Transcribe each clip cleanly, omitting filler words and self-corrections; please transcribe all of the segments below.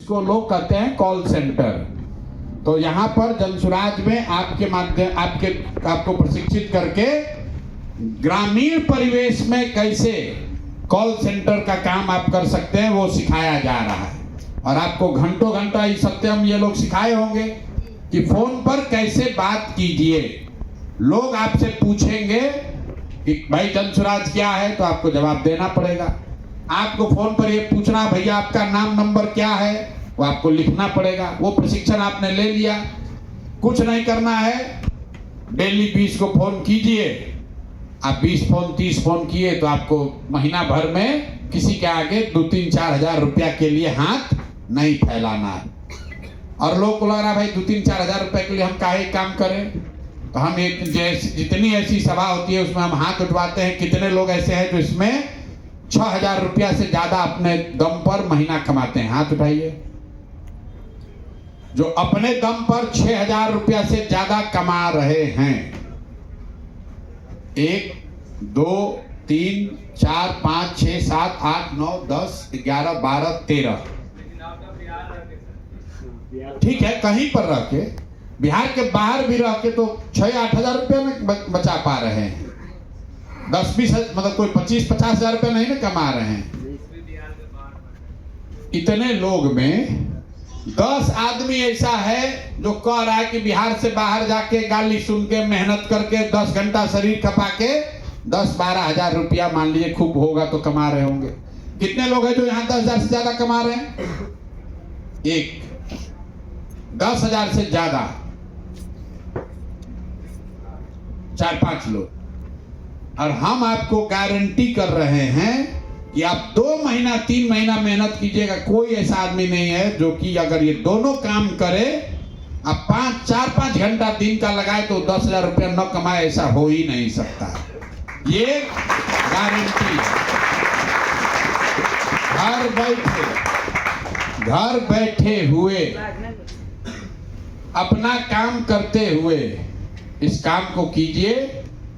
इसको लोग कहते हैं कॉल सेंटर। तो यहाँ पर जनसुराज में आपके माध्यम आपको प्रशिक्षित करके ग्रामीण परिवेश में कैसे कॉल सेंटर का काम आप कर सकते हैं वो सिखाया जा रहा है। और आपको घंटों घंटा इस सत्यम ये लोग सिखाए होंगे कि फोन पर कैसे बात कीजिए। लोग आपसे पूछेंगे कि भाई जनसुराज क्या है, तो आपको जवाब देना पड़ेगा। आपको फोन पर ये पूछना भैया आपका नाम नंबर क्या है, वो आपको लिखना पड़ेगा। वो प्रशिक्षण आपने ले लिया, कुछ नहीं करना है। डेली 20 को फोन कीजिए। आप 20 फोन 30 फोन किए तो आपको महीना भर में किसी के आगे 2-3-4 हजार रुपया के लिए हाथ नहीं फैलाना है। और लोग को लग रहा भाई 2-3-4 हजार रुपए के लिए हम काहे काम करें। तो हम जितनी ऐसी सभा होती है उसमें हम हाथ उठवाते हैं। कितने लोग ऐसे हैं जो इसमें 6,000 रुपया से ज्यादा अपने दम पर महीना कमाते हैं, हाथ उठाइए। जो अपने दम पर 6,000 रुपया से ज्यादा कमा रहे हैं। 1 2 3 4 5 6 7 8 9 10 11 12 13। ठीक है, कहीं पर रह के, बिहार के बाहर भी रह के तो 6-8 हजार रुपये में बचा पा रहे हैं। 10-20 मतलब कोई 25-50 हजार रुपये नहीं ना कमा रहे हैं। इतने लोग में 10 आदमी ऐसा है जो कह रहा है कि बिहार से बाहर जाके गाली सुन के मेहनत करके 10 घंटा शरीर खपा के 10-12 हजार रुपया मान लीजिए खूब होगा तो कमा रहे होंगे। कितने लोग हैं जो यहाँ 10 हजार से ज्यादा कमा रहे हैं? 10 हजार से ज्यादा 4-5 लोग। और हम आपको गारंटी कर रहे हैं कि आप 2 महीना 3 महीना मेहनत कीजिएगा, कोई ऐसा आदमी नहीं है जो कि अगर ये दोनों काम करे, आप 4-5 घंटा दिन का लगाए तो 10 हजार रुपया न कमाए, ऐसा हो ही नहीं सकता। ये गारंटी है। घर बैठे हुए अपना काम करते हुए इस काम को कीजिए।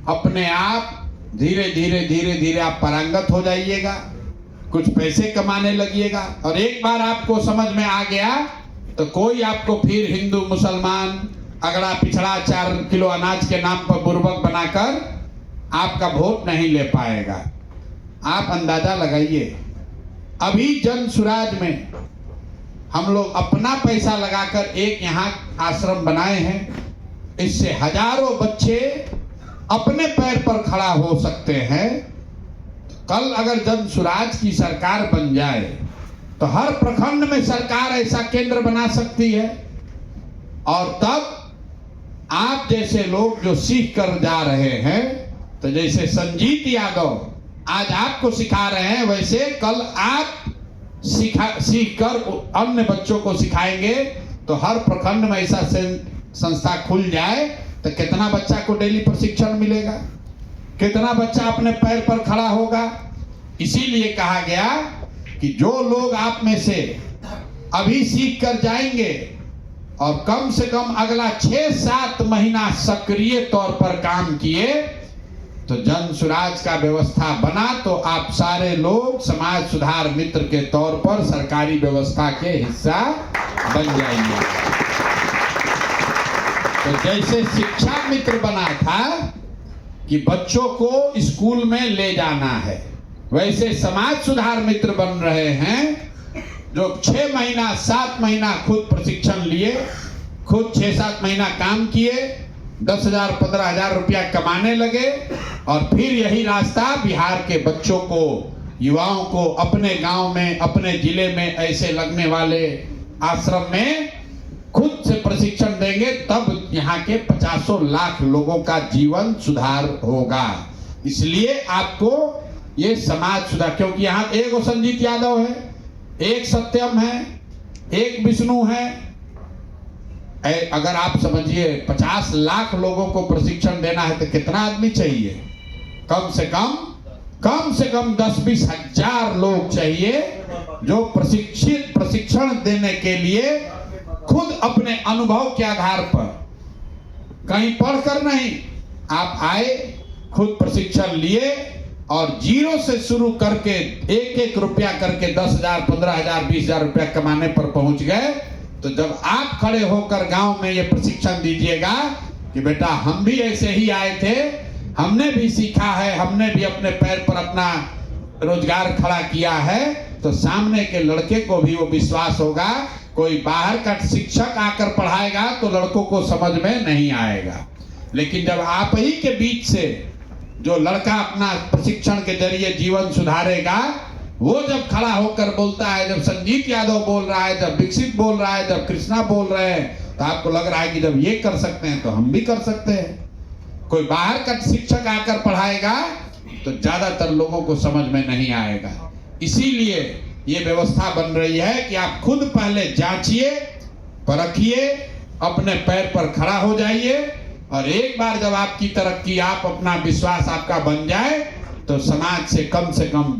अपने आप धीरे धीरे आप पारंगत हो जाइएगा, कुछ पैसे कमाने लगिएगा। और एक बार आपको समझ में आ गया तो कोई आपको फिर हिंदू मुसलमान अगड़ा पिछड़ा 4 किलो अनाज के नाम पर बुर्बक बनाकर आपका वोट नहीं ले पाएगा। आप अंदाजा लगाइए, अभी जनसुराज में हम लोग अपना पैसा लगाकर एक यहाँ आश्रम बनाए हैं। इससे हजारों बच्चे अपने पैर पर खड़ा हो सकते हैं। कल अगर जनसुराज की सरकार बन जाए तो हर प्रखंड में सरकार ऐसा केंद्र बना सकती है। और तब आप जैसे लोग जो सीख कर जा रहे हैं, तो जैसे संजीत यादव आज आपको सिखा रहे हैं, वैसे कल आप सीख कर अन्य बच्चों को सिखाएंगे। तो हर प्रखंड में ऐसा संस्था खुल जाए तो कितना बच्चा को डेली प्रशिक्षण मिलेगा, कितना बच्चा अपने पैर पर खड़ा होगा। इसीलिए कहा गया कि जो लोग आप में से अभी सीख कर जाएंगे और कम से कम अगला 6-7 महीना सक्रिय तौर पर काम किए, तो जनसुराज का व्यवस्था बना तो आप सारे लोग समाज सुधार मित्र के तौर पर सरकारी व्यवस्था के हिस्सा बन जाएंगे। तो जैसे शिक्षा मित्र बना था कि बच्चों को स्कूल में ले जाना है, वैसे समाज सुधार मित्र बन रहे हैं जो 6 महीना 7 महीना खुद प्रशिक्षण लिए, खुद 6-7 महीना काम किए, 10,000 15,000 रुपया कमाने लगे। और फिर यही रास्ता बिहार के बच्चों को, युवाओं को अपने गांव में, अपने जिले में ऐसे लगने वाले आश्रम में खुद से प्रशिक्षण देंगे। तब यहाँ के 50 लाख लोगों का जीवन सुधार होगा। इसलिए आपको ये समाज सुधार, क्योंकि यहाँ एक संजीत यादव है, एक सत्यम है, एक विष्णु है। अगर आप समझिए 50 लाख लोगों को प्रशिक्षण देना है तो कितना आदमी चाहिए? कम से कम 10-20 हजार लोग चाहिए जो प्रशिक्षण देने के लिए खुद अपने अनुभव के आधार पर, कहीं पढ़कर नहीं, आप आए, खुद प्रशिक्षण लिए, और जीरो से शुरू करके एक एक रुपया करके 10,000, 15,000, 20,000 रुपया कमाने पर पहुंच गए। तो जब आप खड़े होकर गांव में ये प्रशिक्षण दीजिएगा कि बेटा हम भी ऐसे ही आए थे, हमने भी सीखा है, हमने भी अपने पैर पर अपना रोजगार खड़ा किया है, तो सामने के लड़के को भी वो विश्वास होगा। कोई बाहर का शिक्षक आकर पढ़ाएगा तो लड़कों को समझ में नहीं आएगा, लेकिन जब आप ही के बीच से जो लड़का अपना प्रशिक्षण के जरिए जीवन सुधारेगा, वो जब खड़ा होकर बोलता है, जब संजीत यादव बोल रहा है, जब दीक्षित बोल रहा है, जब कृष्णा बोल रहे हैं, तो आपको लग रहा है कि जब ये कर सकते हैं तो हम भी कर सकते हैं। कोई बाहर का शिक्षक आकर पढ़ाएगा तो ज्यादातर लोगों को समझ में नहीं आएगा। इसीलिए ये व्यवस्था बन रही है कि आप खुद पहले जांचिए, परखिए, अपने पैर पर खड़ा हो जाइए, और एक बार जब आपकी तरक्की, आप अपना विश्वास आपका बन जाए, तो समाज से कम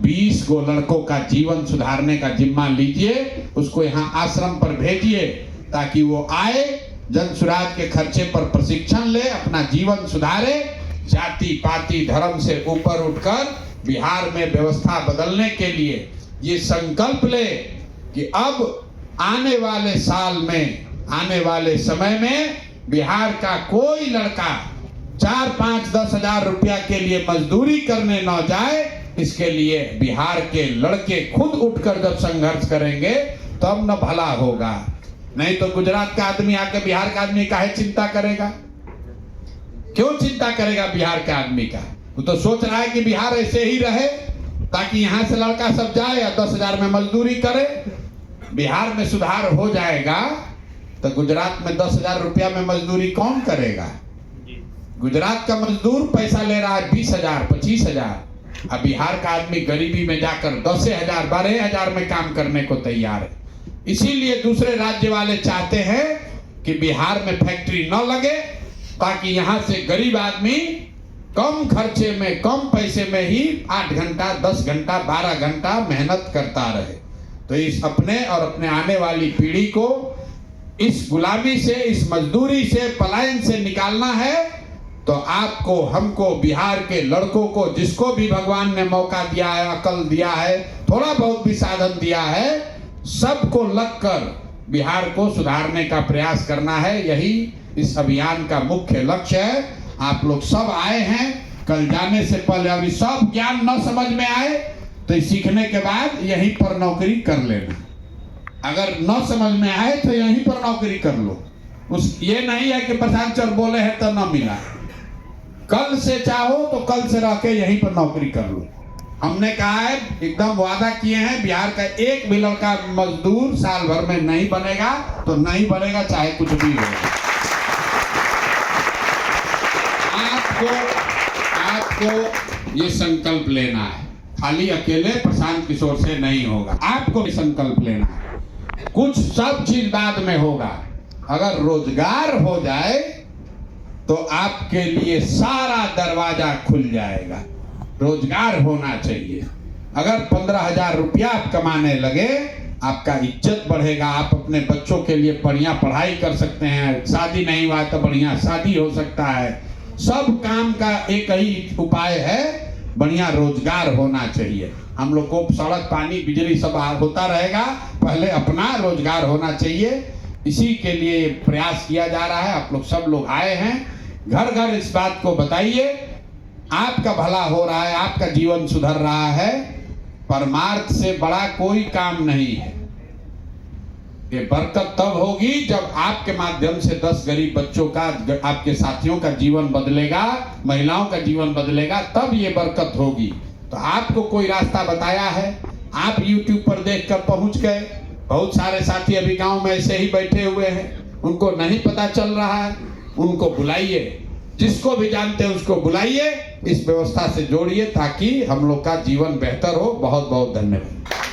20 गो लड़कों का जीवन सुधारने का जिम्मा लीजिए, उसको यहाँ आश्रम पर भेजिए ताकि वो आए, जन सुराज के खर्चे पर प्रशिक्षण ले, अपना जीवन सुधारे, जाति पाति धर्म से ऊपर उठकर बिहार में व्यवस्था बदलने के लिए ये संकल्प ले कि अब आने वाले साल में, आने वाले समय में बिहार का कोई लड़का 4, 5, 10 हजार रुपया के लिए मजदूरी करने न जाए। इसके लिए बिहार के लड़के खुद उठकर जब संघर्ष करेंगे तब न भला होगा। नहीं तो गुजरात का आदमी आके बिहार का आदमी काहे चिंता करेगा? क्यों चिंता करेगा बिहार के आदमी का? वो तो सोच रहा है कि बिहार ऐसे ही रहे ताकि यहाँ से लड़का सब जाए या 10,000 में मजदूरी करे। बिहार में सुधार हो जाएगा तो गुजरात में 10,000 रुपया में मजदूरी कौन करेगा? गुजरात का मजदूर पैसा ले रहा है 20,000, 25,000। अब बिहार का आदमी गरीबी में जाकर 10,000, 12,000 में काम करने को तैयार है। इसीलिए दूसरे राज्य वाले चाहते हैं कि बिहार में फैक्ट्री न लगे ताकि यहाँ से गरीब आदमी कम खर्चे में, कम पैसे में ही 8 घंटा, 10 घंटा, 12 घंटा मेहनत करता रहे। तो इस अपने और अपने आने वाली पीढ़ी को इस गुलामी से, इस मजदूरी से, पलायन से निकालना है। तो आपको, हमको, बिहार के लड़कों को, जिसको भी भगवान ने मौका दिया है, अकल दिया है, थोड़ा बहुत भी साधन दिया है, सबको लगकर बिहार को सुधारने का प्रयास करना है। यही इस अभियान का मुख्य लक्ष्य है। आप लोग सब आए हैं, कल जाने से पहले अभी सब ज्ञान न समझ में आए तो सीखने के बाद यहीं पर नौकरी कर लेना। अगर न समझ में आए तो यहीं पर नौकरी कर लो। ये नहीं है कि प्रशांत सर बोले हैं तो न मिला। कल से चाहो तो कल से रह के यहीं पर नौकरी कर लो। हमने कहा है, एकदम वादा किए हैं, बिहार का एक भी लड़का मजदूर साल भर में नहीं बनेगा तो नहीं बनेगा, चाहे कुछ भी हो। आपको ये संकल्प लेना है, खाली अकेले प्रशांत किशोर से नहीं होगा। आपको भी संकल्प लेना है। कुछ सब चीज बाद में होगा। अगर रोजगार हो जाए तो आपके लिए सारा दरवाजा खुल जाएगा। रोजगार होना चाहिए। अगर 15,000 रुपया आप कमाने लगे, आपका इज्जत बढ़ेगा। आप अपने बच्चों के लिए बढ़िया पढ़ाई कर सकते हैं। शादी नहीं हुआ तो बढ़िया शादी हो सकता है। सब काम का एक ही उपाय है, बढ़िया रोजगार होना चाहिए। हम लोग को सड़क, पानी, बिजली सब होता रहेगा, पहले अपना रोजगार होना चाहिए। इसी के लिए प्रयास किया जा रहा है। आप लोग सब लोग आए हैं, घर घर इस बात को बताइए। आपका भला हो रहा है, आपका जीवन सुधर रहा है। परमार्थ से बड़ा कोई काम नहीं है। ये बरकत तब होगी जब आपके माध्यम से 10 गरीब बच्चों का, आपके साथियों का जीवन बदलेगा, महिलाओं का जीवन बदलेगा, तब ये बरकत होगी। तो आपको कोई रास्ता बताया है, आप YouTube पर देखकर पहुंच गए। बहुत सारे साथी अभी गांव में ऐसे ही बैठे हुए हैं, उनको नहीं पता चल रहा है, उनको बुलाइए। जिसको भी जानते हैं उसको बुलाइए, इस व्यवस्था से जोड़िए ताकि हम लोग का जीवन बेहतर हो। बहुत बहुत धन्यवाद।